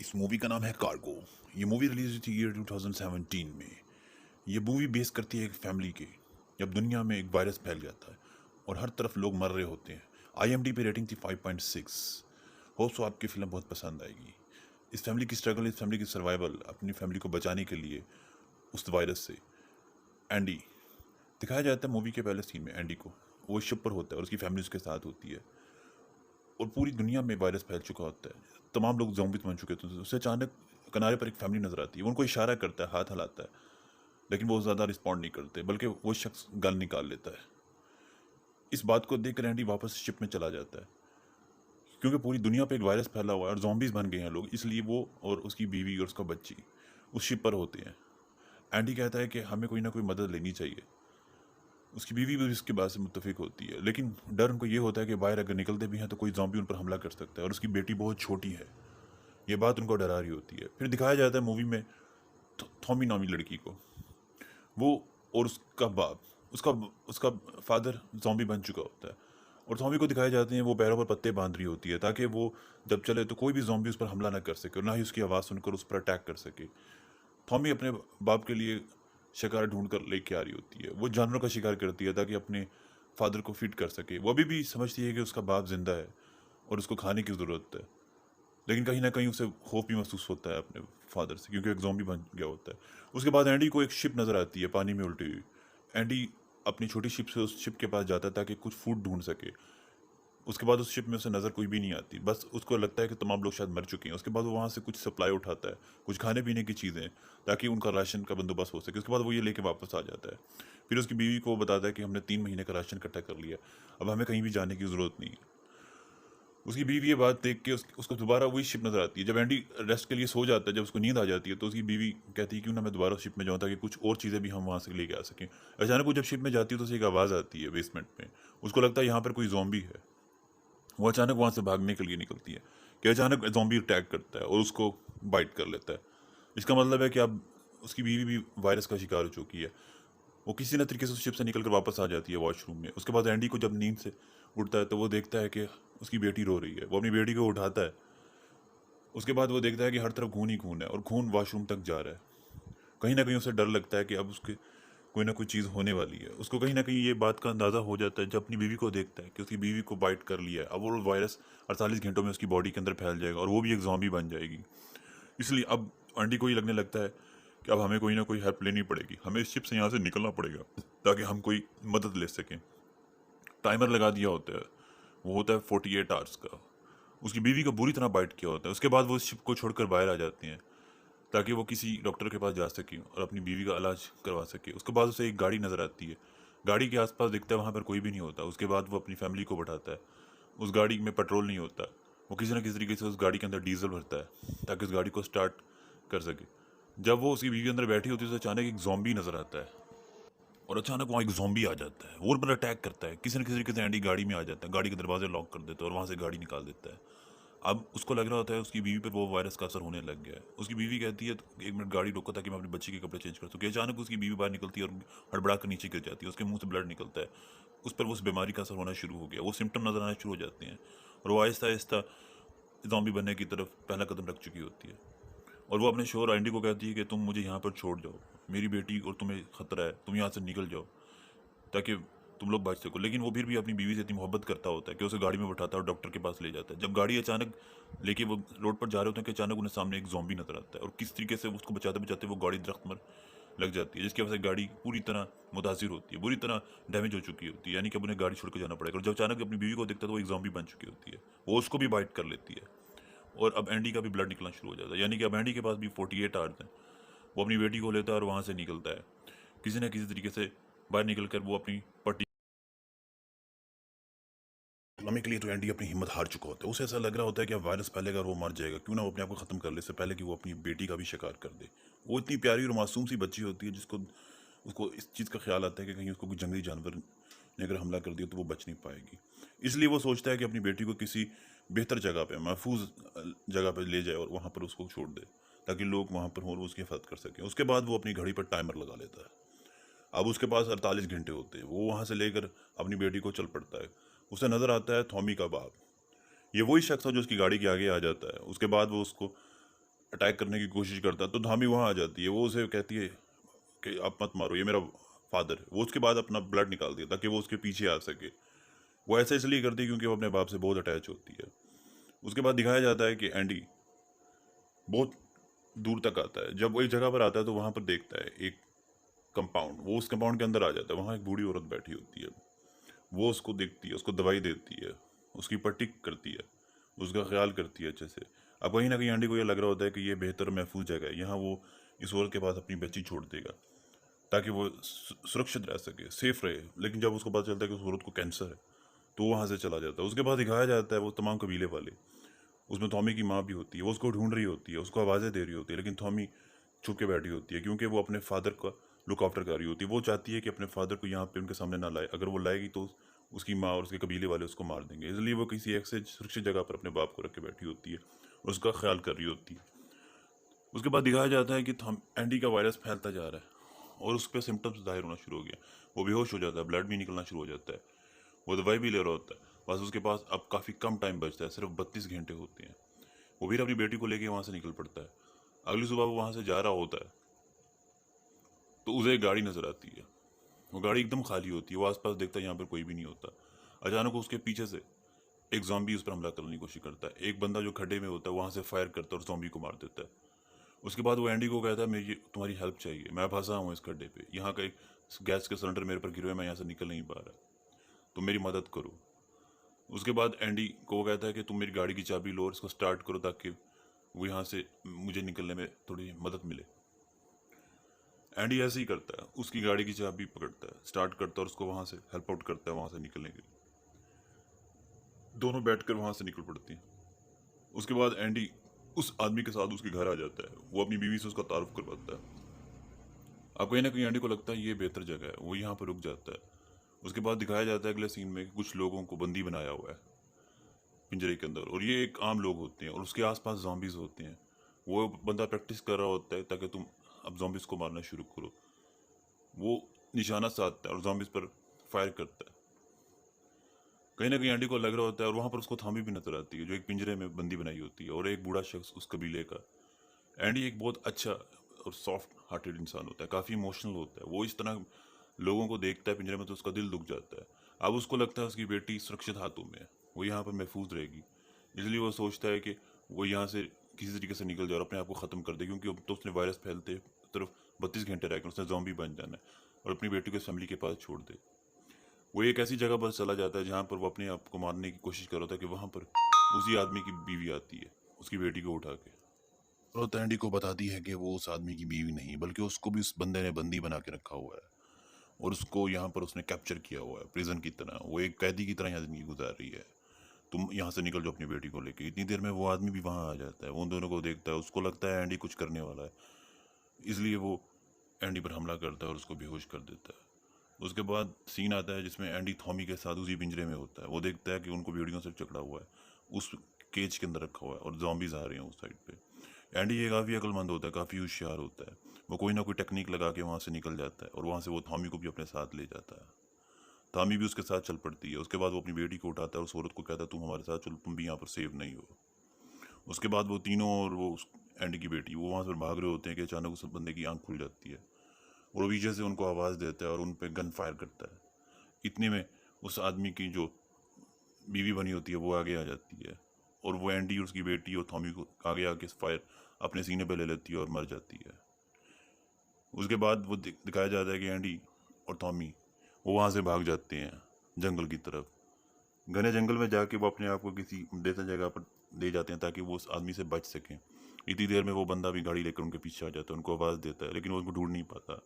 इस मूवी का नाम है कार्गो। ये मूवी रिलीज हुई थी ईयर 2017 में। ये मूवी बेस करती है एक फैमिली के, जब दुनिया में एक वायरस फैल जाता है और हर तरफ लोग मर रहे होते हैं। IMDb रेटिंग थी 5.6। होप सो आपकी फिल्म बहुत पसंद आएगी। इस फैमिली की स्ट्रगल, इस फैमिली की सर्वाइवल, अपनी फैमिली को बचाने के लिए उस वायरस से। एंडी दिखाया जाता है मूवी के पहले सीन में। एंडी को वो शिप पर होता है और उसकी फैमिली उसके साथ होती है और पूरी दुनिया में वायरस फैल चुका होता है। तमाम लोग ज़ॉम्बीज़ बन चुके होते हैं। उससे अचानक किनारे पर एक फैमिली नज़र आती है। वो उनको इशारा करता है, हाथ हिलाता है, लेकिन वो ज़्यादा रिस्पॉन्ड नहीं करते, बल्कि वो शख्स गन निकाल लेता है। इस बात को देख कर एंडी वापस शिप में चला जाता है, क्योंकि पूरी दुनिया पे एक वायरस फैला हुआ है और ज़ॉम्बीज़ बन गए हैं लोग। इसलिए वो और उसकी बीवी और उसका बच्ची उस शिप पर होते हैं। एंडी कहता है कि हमें कोई ना कोई मदद लेनी चाहिए। उसकी बीवी भी इसके बाद से मुत्तफिक होती है, लेकिन डर उनको ये होता है कि बाहर अगर निकलते भी हैं तो कोई ज़ॉम्बी उन पर हमला कर सकता है, और उसकी बेटी बहुत छोटी है। ये बात उनको डरा रही होती है। फिर दिखाया जाता है मूवी में थॉमी नामी लड़की को। वो और उसका बाप, उसका उसका फादर ज़ॉम्बी बन चुका होता है, और थॉमी को दिखाए जाते हैं वो पैरों पर पत्ते बांध रही होती है, ताकि वो जब चले तो कोई भी ज़ॉम्बी उस पर हमला ना कर सके और ना ही उसकी आवाज़ सुनकर उस पर अटैक कर सके। थॉमी अपने बाप के लिए शिकार ढूंढ कर लेके आ रही होती है। वो जानवरों का शिकार करती है ताकि अपने फादर को फीड कर सके। वो अभी भी समझती है कि उसका बाप जिंदा है और उसको खाने की ज़रूरत है, लेकिन कहीं ना कहीं उसे खौफ भी महसूस होता है अपने फादर से, क्योंकि एक ज़ॉम्बी बन गया होता है। उसके बाद एंडी को एक शिप नज़र आती है पानी में उल्टी हुई। एंडी अपनी छोटी शिप से उस शिप के पास जाता है ताकि कुछ फूड ढूंढ सके। उसके बाद उस शिप में उसे नज़र कोई भी नहीं आती, बस उसको लगता है कि तमाम लोग शायद मर चुके हैं। उसके बाद वो वहाँ से कुछ सप्लाई उठाता है, कुछ खाने पीने की चीज़ें, ताकि उनका राशन का बंदोबस्त हो सके। उसके बाद वो ये लेके वापस आ जाता है। फिर उसकी बीवी को बताता है कि हमने 3 महीने का राशन इकट्ठा कर लिया, अब हमें कहीं भी जाने की ज़रूरत नहीं है। उसकी बीवी ये बात देख के उसको दोबारा वही शिप नजर आती है। जब एंडी रेस्ट के लिए सो जाता है, जब उसको नींद आ जाती है, तो उसकी बीवी कहती है क्यों ना मैं दोबारा शिप में जाऊँ ताकि कुछ और चीज़ें भी हम वहाँ से लेके आ सकें। अचानक वो जब शिप में जाती है तो उसे एक आवाज़ आती है बेसमेंट में। उसको लगता है यहाँ पर कोई जॉम्बी है। वो अचानक वहाँ से भागने के लिए निकलती है कि अचानक जॉम्बी अटैक करता है और उसको बाइट कर लेता है। इसका मतलब है कि अब उसकी बीवी भी वायरस का शिकार हो चुकी है। वो किसी न तरीके से उस शिप से निकल कर वापस आ जाती है वॉशरूम में। उसके बाद एंडी को जब नींद से उठता है तो वो देखता है कि उसकी बेटी रो रही है। वो अपनी बेटी को उठाता है। उसके बाद वो देखता है कि हर तरफ खून ही खून है और खून वॉशरूम तक जा रहा है। कहीं ना कहीं उसे डर लगता है कि अब उसके कोई ना कोई चीज़ होने वाली है। उसको कहीं ना कहीं ये बात का अंदाज़ा हो जाता है जब अपनी बीवी को देखता है कि उसकी बीवी को बाइट कर लिया है। अब वो वायरस 48 घंटों में उसकी बॉडी के अंदर फैल जाएगा और वो भी एक जॉम्बी बन जाएगी। इसलिए अब एंडी को ये लगने लगता है कि अब हमें कोई ना कोई हेल्प लेनी पड़ेगी, हमें इस शिप से यहाँ से निकलना पड़ेगा ताकि हम कोई मदद ले सकें। टाइमर लगा दिया होता है, वो होता है 48 आवर्स का। उसकी बीवी को बुरी तरह बाइट किया होता है। उसके बाद वो इस शिप को छोड़कर बाहर आ जाती हैं ताकि वो किसी डॉक्टर के पास जा सके और अपनी बीवी का इलाज करवा सके। उसके बाद उसे एक गाड़ी नज़र आती है। गाड़ी के आसपास दिखता है वहाँ पर कोई भी नहीं होता। उसके बाद वो अपनी फैमिली को बैठाता है। उस गाड़ी में पेट्रोल नहीं होता। वो किसी न किसी तरीके से उस गाड़ी के अंदर डीजल भरता है ताकि उस गाड़ी को स्टार्ट कर सके। जब वो उसकी बीवी अंदर बैठी होती है तो अचानक एक जॉम्बी नज़र आता है, और अचानक वहाँ एक जॉम्बी आ जाता है। वो उन पर अटैक करता है। किसी न किसी तरीके से एंडी गाड़ी में आ जाता है, गाड़ी के दरवाजे लॉक कर देता है और वहाँ से गाड़ी निकाल देता है। अब उसको लग रहा होता है उसकी बीवी पर वो वायरस का असर होने लग गया है। उसकी बीवी कहती है एक मिनट गाड़ी रोको ताकि मैं अपने बच्चे के कपड़े चेंज कर सकूँ। अचानक उसकी बीवी बाहर निकलती है और हड़बड़ा कर नीचे गिर जाती है। उसके मुंह से ब्लड निकलता है। उस पर उस बीमारी का असर होना शुरू हो गया। वो सिम्टम नजर आना शुरू हो जाते हैं और वो आहिस्ता आहिस्ता ज़ॉम्बी बनने की तरफ पहला कदम रख चुकी होती है। और वो अपने शोहर एंडी को कहती है कि तुम मुझे यहाँ पर छोड़ जाओ, मेरी बेटी और तुम्हें खतरा है, तुम यहाँ से निकल जाओ ताकि तुम लोग बच सको। लेकिन वो फिर भी अपनी बीवी से इतनी मोहब्बत करता होता है कि उसे गाड़ी में बैठाता है और डॉक्टर के पास ले जाता है। जब गाड़ी अचानक लेके वो रोड पर जा रहे होते हैं कि अचानक उन्हें सामने एक ज़ॉम्बी नजर आता है और किस तरीके से उसको बचाते बचाते वो गाड़ी दरख्त में लग जाती है, जिसकी वजह से गाड़ी पूरी तरह मुतासिर होती है, बुरी तरह डैमेज हो चुकी होती है। यानी कि अब उन्हें गाड़ी छोड़ कर जाना पड़ेगा। और जब अचानक अपनी बीवी को देखता है तो वो एक ज़ॉम्बी बन चुकी होती है। वो उसको भी बाइट कर लेती है और अब एंडी का भी ब्लड निकलना शुरू हो जाता है। यानी कि अब एंडी के पास भी 48 आवर्स हैं। वो अपनी बेटी को लेता है और वहाँ से निकलता है। किसी न किसी तरीके से बाहर निकल कर वो अपनी पट्टी लम्हे के लिए तो एंडी अपनी हिम्मत हार चुका होता है। उसे ऐसा लग रहा होता है कि अब वायरस फैलेगा और वो मर जाएगा, क्यों ना वो अपने आप को ख़त्म कर ले इससे पहले कि वो अपनी बेटी का भी शिकार कर दे। वो इतनी प्यारी और मासूम सी बच्ची होती है जिसको उसको इस चीज़ का ख्याल आता है कि कहीं उसको कोई जंगली जानवर ने अगर हमला कर दिया तो वो बच नहीं पाएगी। इसलिए वो सोचता है कि अपनी बेटी को किसी बेहतर जगह पे, महफूज जगह पे ले जाए और वहाँ पर उसको छोड़ दे ताकि लोग वहाँ पर हों और वो उसकी हिफाजत कर सकें। उसके बाद वो अपनी घड़ी पर टाइमर लगा लेता है। अब उसके पास 48 घंटे होते हैं। वो वहाँ से लेकर अपनी बेटी को चल पड़ता है। उसे नज़र आता है थॉमी का बाप। ये वही शख्स है जो उसकी गाड़ी के आगे आ जाता है। उसके बाद वो उसको अटैक करने की कोशिश करता है तो थॉमी वहाँ आ जाती है। वो उसे कहती है कि आप मत मारो, ये मेरा फादर है। वो उसके बाद अपना ब्लड निकालती है ताकि वो उसके पीछे आ सके। वो ऐसा इसलिए करती है क्योंकि वो अपने बाप से बहुत अटैच होती है। उसके बाद दिखाया जाता है कि एंडी बहुत दूर तक आता है। जब वो एक जगह पर आता है तो वहाँ पर देखता है एक कंपाउंड। वो उस कंपाउंड के अंदर आ जाता है। वहाँ एक बूढ़ी औरत बैठी होती है। वो उसको देखती है, उसको दवाई देती है, उसकी पट्टी करती है, उसका ख्याल करती है अच्छे से। अब कहीं ना कहीं आंटी को ये लग रहा होता है कि ये बेहतर महफूज जगह है, यहाँ वो इस औरत के पास अपनी बच्ची छोड़ देगा ताकि वो सुरक्षित रह सके, सेफ रहे। लेकिन जब उसको पता चलता है कि उस औरत को कैंसर है तो वो वहाँ से चला जाता है। उसके बाद दिखाया जाता है वो तमाम कबीले वाले, उसमें थॉमी की माँ भी होती है। वो उसको ढूंढ रही होती है, उसको आवाज़ें दे रही होती है, लेकिन थॉमी छुप के बैठी होती है क्योंकि वो अपने फादर का लुक आफ्टर कर रही होती है। वो चाहती है कि अपने फादर को यहाँ पे उनके सामने ना लाए। अगर वो लाएगी तो उसकी माँ और उसके कबीले वाले उसको मार देंगे। इसलिए वो किसी एक से सुरक्षित जगह पर अपने बाप को रख के बैठी होती है और उसका ख्याल कर रही होती है। उसके बाद दिखाया जाता है कि एंडी का वायरस फैलता जा रहा है और उस पर सिम्टम्स जाहिर होना शुरू हो गया। वो बेहोश हो जाता है, ब्लड भी निकलना शुरू हो जाता है, वो दवाई भी ले रहा होता है। बस उसके पास अब काफ़ी कम टाइम बचता है, सिर्फ 32 घंटे होते हैं। वो भी अपनी बेटी को लेके वहाँ से निकल पड़ता है। अगली सुबह वो वहाँ से जा रहा होता है तो उसे एक गाड़ी नजर आती है। वो गाड़ी एकदम खाली होती है। वो आसपास देखता है, यहाँ पर कोई भी नहीं होता। अचानक उसके पीछे से एक जॉम्बी उस पर हमला करने की कोशिश करता है। एक बंदा जो खड्डे में होता है वहाँ से फायर करता है और जॉम्बी को मार देता है। उसके बाद वो एंडी को कहता है मेरी तुम्हारी हेल्प चाहिए, मैं फंसा हूँ इस खड्डे पे, यहाँ का एक गैस का सिलेंडर मेरे पर गिरे हुए, मैं यहाँ से निकल नहीं पा रहा, तो मेरी मदद करो। उसके बाद एंडी को वो कहता है कि तुम मेरी गाड़ी की चाबी लो और इसको स्टार्ट करो ताकि वो यहाँ से मुझे निकलने में थोड़ी मदद मिले। एंडी ऐसे ही करता है, उसकी गाड़ी की चाबी पकड़ता है, स्टार्ट करता है और उसको वहाँ से हेल्प आउट करता है वहाँ से निकलने के लिए। दोनों बैठकर वहाँ से निकल पड़ती हैं। उसके बाद एंडी उस आदमी के साथ उसके घर आ जाता है। वो अपनी बीवी से उसका तारुफ करवाता है। अब कहीं ना कहीं एंडी को लगता है ये बेहतर जगह है, वो यहाँ पर रुक जाता है। उसके बाद दिखाया जाता है अगले सीन में कि कुछ लोगों को बंदी बनाया हुआ है पिंजरे के अंदर, और ये एक आम लोग होते हैं और उसके आसपास जॉम्बीज होते हैं। वो बंदा प्रैक्टिस कर रहा होता है ताकि तुम अब जॉम्बीज को मारना शुरू करो। वो निशाना साधता है और जॉम्बीज पर फायर करता है। कहीं ना कहीं एंडी को लग रहा होता है और वहाँ पर उसको थामी भी नजर आती है जो एक पिंजरे में बंदी बनाई होती है, और एक बूढ़ा शख्स उस कबीले का। एंडी एक बहुत अच्छा और सॉफ्ट हार्टेड इंसान होता है, काफ़ी इमोशनल होता है। वो इस तरह लोगों को देखता है पिंजरे में तो उसका दिल दुख जाता है। अब उसको लगता है उसकी बेटी सुरक्षित हाथों में है, वो यहाँ पर महफूज रहेगी। इसलिए वो सोचता है कि वो यहाँ से किसी तरीके से निकल जाए और अपने आप को ख़त्म कर दे, क्योंकि अब तो उसने वायरस फैलते सिर्फ 32 घंटे रह गए, उसने जॉम्बी बन जाना है और अपनी बेटी को फैमिली के पास छोड़ दे। वो एक ऐसी जगह पर चला जाता है जहाँ पर वो अपने आप को मारने की कोशिश कर रहा था कि वहाँ पर उसी आदमी की बीवी आती है उसकी बेटी को उठा के, और एंडी को बताती है कि वो उस आदमी की बीवी नहीं बल्कि उसको भी उस बंदे ने बंदी बना के रखा हुआ है और उसको यहाँ पर उसने कैप्चर किया हुआ है प्रिजन की तरह। वो एक कैदी की तरह यहाँ जिंदगी गुजार रही है। तुम यहाँ से निकल जाओ अपनी बेटी को लेके। इतनी देर में वो आदमी भी वहाँ आ जाता है, वो उन दोनों को देखता है, उसको लगता है एंडी कुछ करने वाला है, इसलिए वो एंडी पर हमला करता है और उसको बेहोश कर देता है। उसके बाद सीन आता है जिसमें एंडी थॉमी के साथ उसी पिंजरे में होता है। वो देखता है कि उनको बेड़ियों से चकड़ा हुआ है, उस केज के अंदर रखा हुआ है और जॉम्बीज आ रहे हैं उस साइड पे। एंडी ये काफ़ी अक्लमंद होता है, काफ़ी होशियार होता है। वो कोई ना कोई टेक्निक लगा के वहाँ से निकल जाता है और वहाँ से वो थॉमी को भी अपने साथ ले जाता है। थॉमी भी उसके साथ चल पड़ती है। उसके बाद वो अपनी बेटी को उठाता है और उस औरत को कहता है तुम हमारे साथ चलो, तुम भी यहाँ पर सेफ नहीं हो। उसके बाद वो तीनों और वो एंडी की बेटी वो वहाँ से भाग रहे होते हैं कि अचानक उस बंदे की आंख खुल जाती है और वो पीछे से उनको आवाज़ देता है और उन पर गन फायर करता है। इतने में उस आदमी की जो बीवी बनी होती है वो आगे आ जाती है और वो एंडी और उसकी बेटी और थॉमी को आगे आके फायर अपने सीने पे ले लेती है और मर जाती है। उसके बाद वो दिखाया जाता है कि एंडी और थॉमी वो वहाँ से भाग जाते हैं जंगल की तरफ। घने जंगल में जाके वो अपने आप को किसी देसी जगह पर ले जाते हैं ताकि वो उस आदमी से बच सकें। इतनी देर में वो बंदा भी गाड़ी लेकर उनके पीछे आ जाता है, उनको आवाज़ देता है, लेकिन वो उनको ढूंढ नहीं पाता।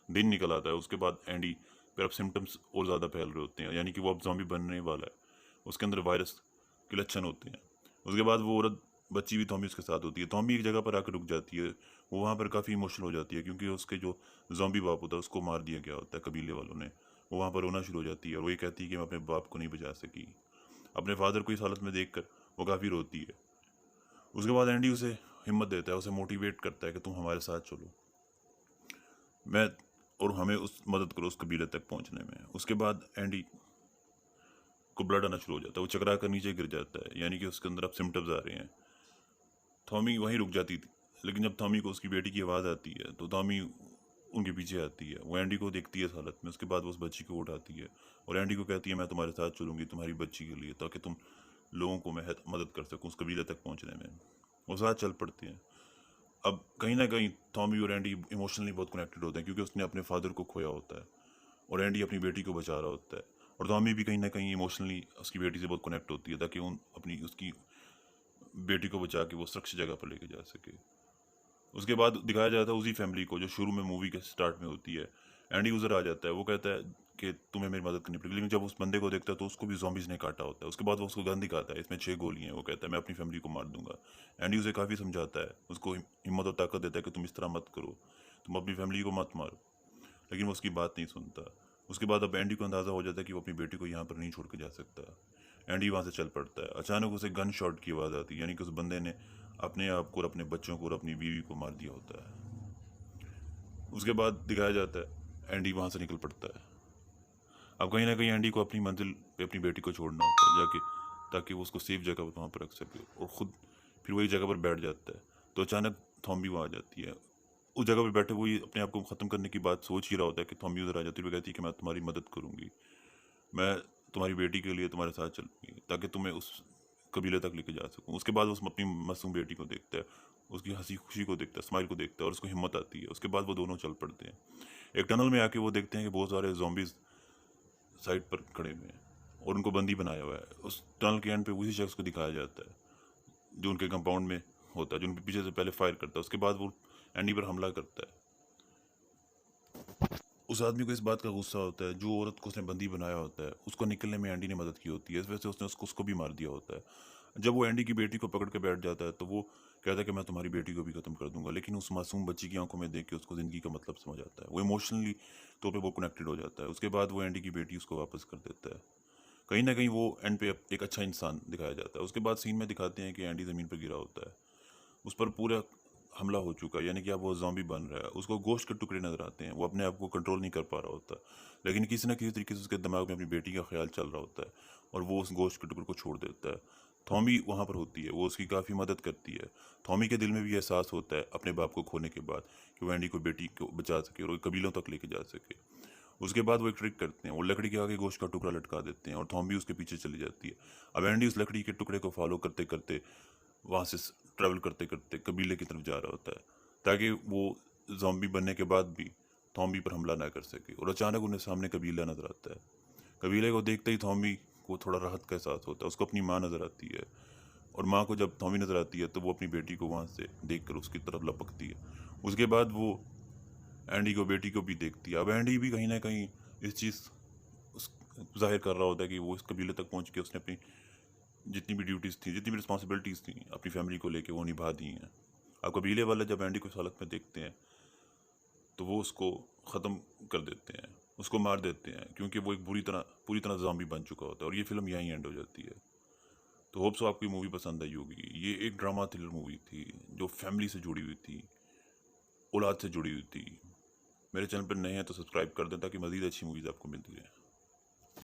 दिन निकल आता है। उसके बाद एंडी पर अब सिम्टम्स और ज़्यादा फैल रहे होते हैं, यानी कि वो अब ज़ॉम्बी बनने वाला है। उसके अंदर वायरस के लक्षण होते हैं। उसके बाद वो औरत बच्ची भी थॉमी उसके साथ होती है। थॉमी एक जगह पर आकर रुक जाती है। वो वहाँ पर काफ़ी इमोशनल हो जाती है क्योंकि उसके जो ज़ॉम्बी बाप होता है उसको मार दिया गया होता है कबीले वालों ने। वो वहाँ पर रोना शुरू हो जाती है और वो ये कहती है कि मैं अपने बाप को नहीं बचा सकी। अपने फादर को इस हालत में देखकर वो काफ़ी रोती है। उसके बाद एंडी उसे हिम्मत देता है, उसे मोटिवेट करता है कि तुम हमारे साथ चलो, मैं और हमें उस मदद करो उस कबीले तक पहुंचने में। उसके बाद एंडी को ब्लड आना शुरू हो जाता है, वो चकरा कर नीचे गिर जाता है, यानी कि उसके अंदर अब सिम्टम्स आ रहे हैं। थॉमी वहीं रुक जाती लेकिन जब टॉमी को उसकी बेटी की आवाज़ आती है तो टॉमी उनके पीछे आती है। वो एंडी को देखती है इस हालत में। उसके बाद वो उस बच्ची को उठाती है और एंडी को कहती है मैं तुम्हारे साथ चलूँगी तुम्हारी बच्ची के लिए, ताकि तुम लोगों को मैं मदद कर सकूँ उस कबीले तक पहुँचने में। वो साथ चल पड़ते हैं। अब कहीं ना कहीं टॉमी और एंडी इमोशनली बहुत कनेक्टेड होते हैं, क्योंकि उसने अपने फादर को खोया होता है और एंडी अपनी बेटी को बचा रहा होता है। और टॉमी भी कहीं ना कहीं इमोशनली उसकी बेटी से बहुत कनेक्ट होती है, ताकि उन अपनी उसकी बेटी को बचा के वो सुरक्षित जगह पर लेके जा सके। उसके बाद दिखाया जाता है उसी फैमिली को जो शुरू में मूवी के स्टार्ट में होती है। एंडी उधर आ जाता है, वो कहता है कि तुम्हें मेरी मदद करनी पड़ेगी, लेकिन जब उस बंदे को देखता है तो उसको भी ज़ॉम्बीज़ ने काटा होता है। उसके बाद वो उसको गन दिखाता है, इसमें 6 गोलियां हैं। वो कहता है मैं अपनी फैमिली को मार दूंगा। एंडी उसे काफ़ी समझाता है, उसको हिम्मत और ताकत देता है कि तुम इस तरह मत करो, तुम अपनी फैमिली को मत मारो, लेकिन वो उसकी बात नहीं सुनता। उसके बाद अब एंडी को अंदाज़ा हो जाता है कि वो अपनी बेटी को यहाँ पर नहीं छोड़ के जा सकता। एंडी वहाँ से चल पड़ता है। अचानक उसे गन शॉट की आवाज़ आती है, यानी कि उस बंदे ने अपने आप को और अपने बच्चों को और अपनी बीवी को मार दिया होता है। उसके बाद दिखाया जाता है एंडी वहाँ से निकल पड़ता है। अब कहीं ना कहीं एंडी को अपनी मंजिल पे अपनी बेटी को छोड़ना होता है जाके, ताकि वो उसको सेफ जगह पर वहाँ पर रख सके, और ख़ुद फिर वही जगह पर बैठ जाता है। तो अचानक थॉम्बी वहाँ आ जाती है। उस जगह पर बैठे हुए अपने आप को ख़त्म करने की बात सोच ही रहा होता है कि थॉम्बी उधर आ जाती है। वो कहती है कि मैं तुम्हारी मदद करूँगी, मैं तुम्हारी बेटी के लिए तुम्हारे साथ चलूँगी, ताकि तुम्हें उस कबीले तक लेके जा सकूँ। उसके बाद वो अपनी मासूम बेटी को देखता है, उसकी हंसी खुशी को देखता है, स्माइल को देखता है, और उसको हिम्मत आती है। उसके बाद वो दोनों चल पड़ते हैं। एक टनल में आके वो देखते हैं कि बहुत सारे ज़ॉम्बीज़ साइड पर खड़े हुए हैं और उनको बंदी बनाया हुआ है। उस टनल के एंड पे उसी शख्स को दिखाया जाता है जो उनके कंपाउंड में होता है, जो उनके पीछे से पहले फायर करता है। उसके बाद वो एंडी पर हमला करता है। उस आदमी को इस बात का गुस्सा होता है, जो औरत को उसने बंदी बनाया होता है उसको निकलने में एंडी ने मदद की होती है, इस वजह से उसने उसको भी मार दिया होता है। जब वो एंडी की बेटी को पकड़ के बैठ जाता है तो वो कहता है कि मैं तुम्हारी बेटी को भी ख़त्म कर दूंगा, लेकिन उस मासूम बच्ची की आंखों में देख के उसको ज़िंदगी का मतलब समझ आता है। वो इमोशनली तौर पे वो कनेक्टेड हो जाता है। उसके बाद वो एंडी की बेटी उसको वापस कर देता है। कहीं ना कहीं वो एंड पे एक अच्छा इंसान दिखाया जाता है। उसके बाद सीन में दिखाते हैं कि एंडी ज़मीन पर गिरा होता है, उस पर पूरा हमला हो चुका है, यानी कि अब वो ज़ॉम्बी बन रहा है। उसको गोश्त के टुकड़े नज़र आते हैं, वो अपने आप को कंट्रोल नहीं कर पा रहा होता, लेकिन किसी न किसी तरीके से उसके दिमाग में अपनी बेटी का ख्याल चल रहा होता है और वो उस गोश्त के टुकड़े को छोड़ देता है। थॉमी वहाँ पर होती है, वो उसकी काफ़ी मदद करती है। थॉमी के दिल में भी एहसास होता है अपने बाप को खोने के बाद कि वो एंडी को बेटी को बचा सके और कबीलों तक लेके जा सके। उसके बाद वो एक ट्रिक करते हैं, वो लकड़ी के आगे गोश्त का टुकड़ा लटका देते हैं और थॉम्बी उसके पीछे चली जाती है। अब एंडी उस लकड़ी के टुकड़े को फॉलो करते करते वहाँ से ट्रैवल करते करते कबीले की तरफ जा रहा होता है, ताकि वो ज़ॉम्बी बनने के बाद भी थॉम्बी पर हमला ना कर सके। और अचानक उन्हें सामने कबीला नज़र आता है। कबीले को देखते ही थॉम्बी को थोड़ा राहत का एहसास होता है। उसको अपनी माँ नज़र आती है, और माँ को जब थॉम्बी नज़र आती है तो वो अपनी बेटी को वहाँ से देख कर उसकी तरफ लपकती है। उसके बाद वो एंडी को बेटी को भी देखती है। अब एंडी भी कहीं ना कहीं इस चीज़ उस जाहिर कर रहा होता है कि वो इस कबीले तक पहुँच के उसने अपनी जितनी भी ड्यूटीज़ थी, जितनी भी रिस्पॉन्सिबिलिटीज़ थी अपनी फैमिली को लेके, वो निभा दी हैं। अब कबीले वाले जब एंडी को इस हालत में देखते हैं तो वो उसको ख़त्म कर देते हैं, उसको मार देते हैं, क्योंकि वो एक पूरी तरह ज़ॉम्बी बन चुका होता है। और ये फिल्म यहीं एंड हो जाती है। तो होप सो आपको ये मूवी पसंद आई होगी। ये एक ड्रामा थ्रिलर मूवी थी जो फैमिली से जुड़ी हुई थी, औलाद से जुड़ी हुई थी। मेरे चैनल पर नए हैं तो सब्सक्राइब कर दें ताकि मज़ीद अच्छी मूवीज़ आपको मिलती रहें।